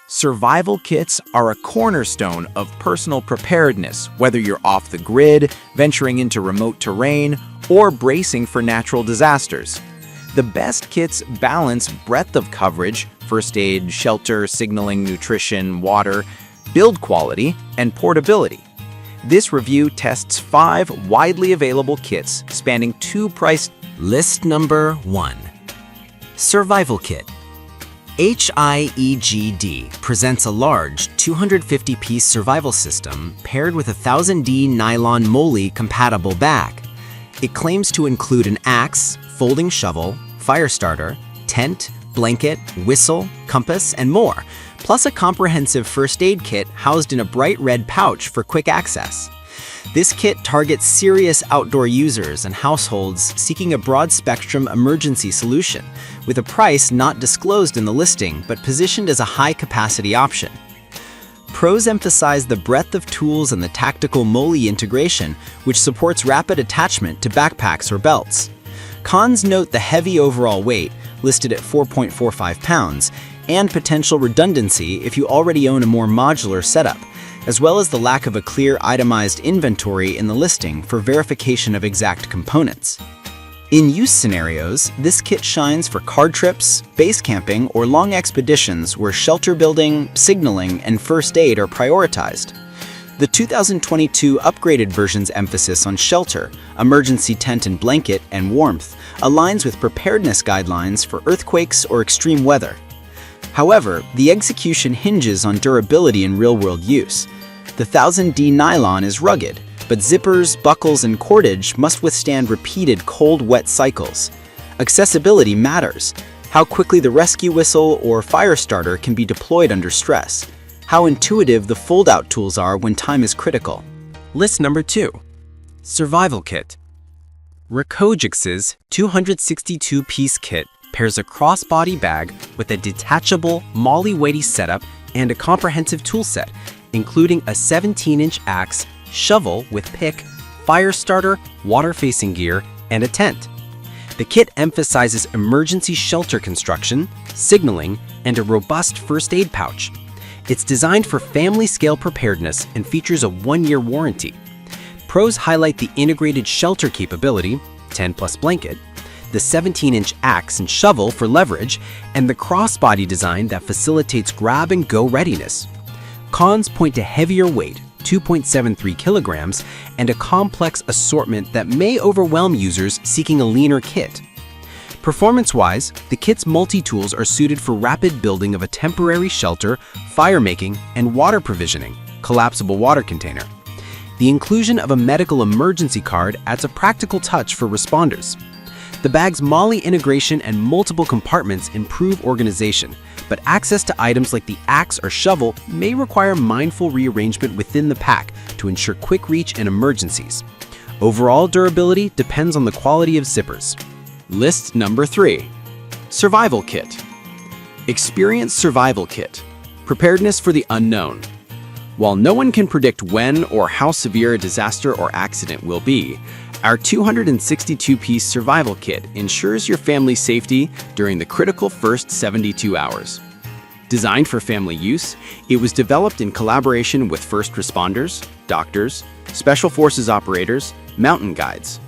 Survival kits are a cornerstone of personal preparedness, whether you're off the grid, venturing into remote terrain, or bracing for natural disasters. The best kits balance breadth of coverage, first aid, shelter, signaling, nutrition, water, build quality, and portability. This review tests 5 widely available kits spanning 2 price. List number 1. Survival Kit. HIEGD presents a large 250-piece survival system paired with a 1000D nylon MOLLE-compatible bag. It claims to include an axe, folding shovel, fire starter, tent, blanket, whistle, compass, and more, plus a comprehensive first aid kit housed in a bright red pouch for quick access. This kit targets serious outdoor users and households seeking a broad-spectrum emergency solution, with a price not disclosed in the listing but positioned as a high-capacity option. Pros emphasize the breadth of tools and the tactical MOLLE integration, which supports rapid attachment to backpacks or belts. Cons note the heavy overall weight, listed at 4.45 pounds, and potential redundancy if you already own a more modular setup, as well as the lack of a clear itemized inventory in the listing for verification of exact components. In use scenarios, this kit shines for card trips, base camping, or long expeditions where shelter building, signaling, and first aid are prioritized. The 2022 upgraded version's emphasis on shelter, emergency tent and blanket, and warmth aligns with preparedness guidelines for earthquakes or extreme weather. However, the execution hinges on durability in real-world use. The 1000D nylon is rugged, but zippers, buckles, and cordage must withstand repeated cold-wet cycles. Accessibility matters. How quickly the rescue whistle or fire starter can be deployed under stress. How intuitive the fold-out tools are when time is critical. List number 2. Survival Kit. Recogix's 262-piece kit pairs a crossbody bag with a detachable MOLLE-weighty setup and a comprehensive toolset, including a 17-inch axe, shovel with pick, fire starter, water-facing gear, and a tent. The kit emphasizes emergency shelter construction, signaling, and a robust first aid pouch. It's designed for family-scale preparedness and features a 1-year warranty. Pros highlight the integrated shelter capability, 10+ blanket, the 17-inch axe and shovel for leverage, and the crossbody design that facilitates grab-and-go readiness. Cons point to heavier weight, 2.73 kilograms, and a complex assortment that may overwhelm users seeking a leaner kit. Performance-wise, the kit's multi-tools are suited for rapid building of a temporary shelter, fire-making, and water provisioning, collapsible water container. The inclusion of a medical emergency card adds a practical touch for responders. The bag's MOLLE integration and multiple compartments improve organization, but access to items like the axe or shovel may require mindful rearrangement within the pack to ensure quick reach in emergencies. Overall durability depends on the quality of zippers. List number 3. Survival Kit. Experience Survival Kit. Preparedness for the unknown. While no one can predict when or how severe a disaster or accident will be, our 262-piece survival kit ensures your family's safety during the critical first 72 hours. Designed for family use, it was developed in collaboration with first responders, doctors, special forces operators, mountain guides.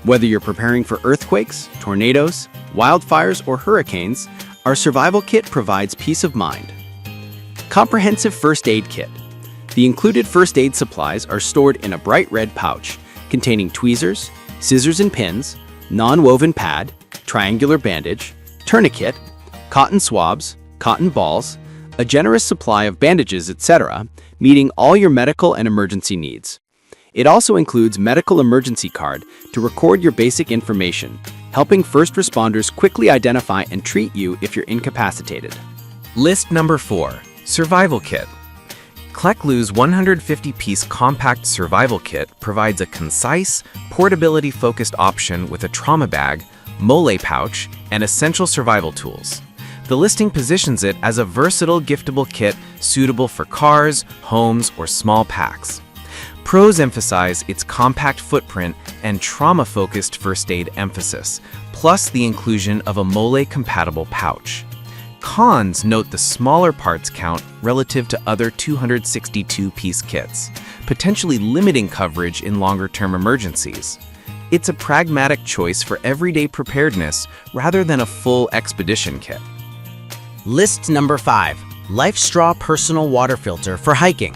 Whether you're preparing for earthquakes, tornadoes, wildfires, or hurricanes, our survival kit provides peace of mind. Comprehensive First Aid Kit. The included first aid supplies are stored in a bright red pouch containing tweezers, scissors and pins, non-woven pad, triangular bandage, tourniquet, cotton swabs, cotton balls, a generous supply of bandages, etc., meeting all your medical and emergency needs. It also includes medical emergency card to record your basic information, helping first responders quickly identify and treat you if you're incapacitated. List number 4. Survival Kit. Klecklu's 150-piece compact survival kit provides a concise, portability-focused option with a trauma bag, MOLLE pouch, and essential survival tools. The listing positions it as a versatile giftable kit suitable for cars, homes, or small packs. Pros emphasize its compact footprint and trauma-focused first aid emphasis, plus the inclusion of a MOLLE-compatible pouch. Cons note the smaller parts count relative to other 262-piece kits, potentially limiting coverage in longer-term emergencies. It's a pragmatic choice for everyday preparedness rather than a full expedition kit. List number 5. LifeStraw Personal Water Filter for Hiking.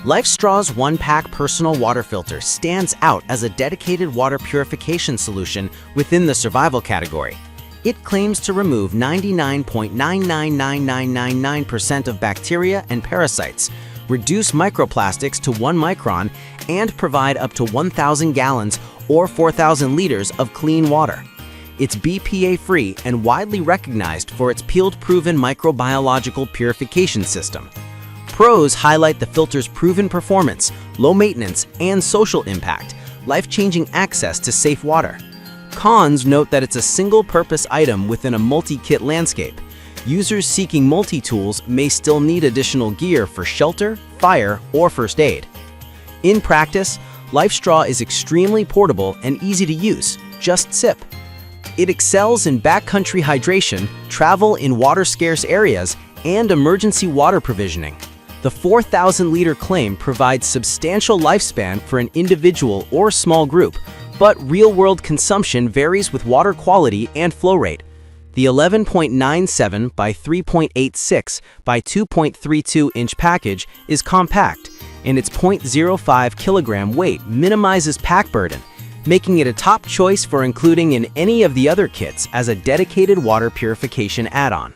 LifeStraw's one-pack personal water filter stands out as a dedicated water purification solution within the survival category. It claims to remove 99.999999% of bacteria and parasites, reduce microplastics to 1 micron, and provide up to 1,000 gallons or 4,000 liters of clean water. It's BPA-free and widely recognized for its field-proven microbiological purification system. Pros highlight the filter's proven performance, low maintenance, and social impact, life-changing access to safe water. Cons note that it's a single-purpose item within a multi-kit landscape. Users seeking multi-tools may still need additional gear for shelter, fire, or first aid. In practice, LifeStraw is extremely portable and easy to use. Just sip. It excels in backcountry hydration, travel in water-scarce areas, and emergency water provisioning. The 4,000-liter claim provides substantial lifespan for an individual or small group, but real-world consumption varies with water quality and flow rate. The 11.97 by 3.86 by 2.32-inch package is compact, and its 0.05 kilogram weight minimizes pack burden, making it a top choice for including in any of the other kits as a dedicated water purification add-on.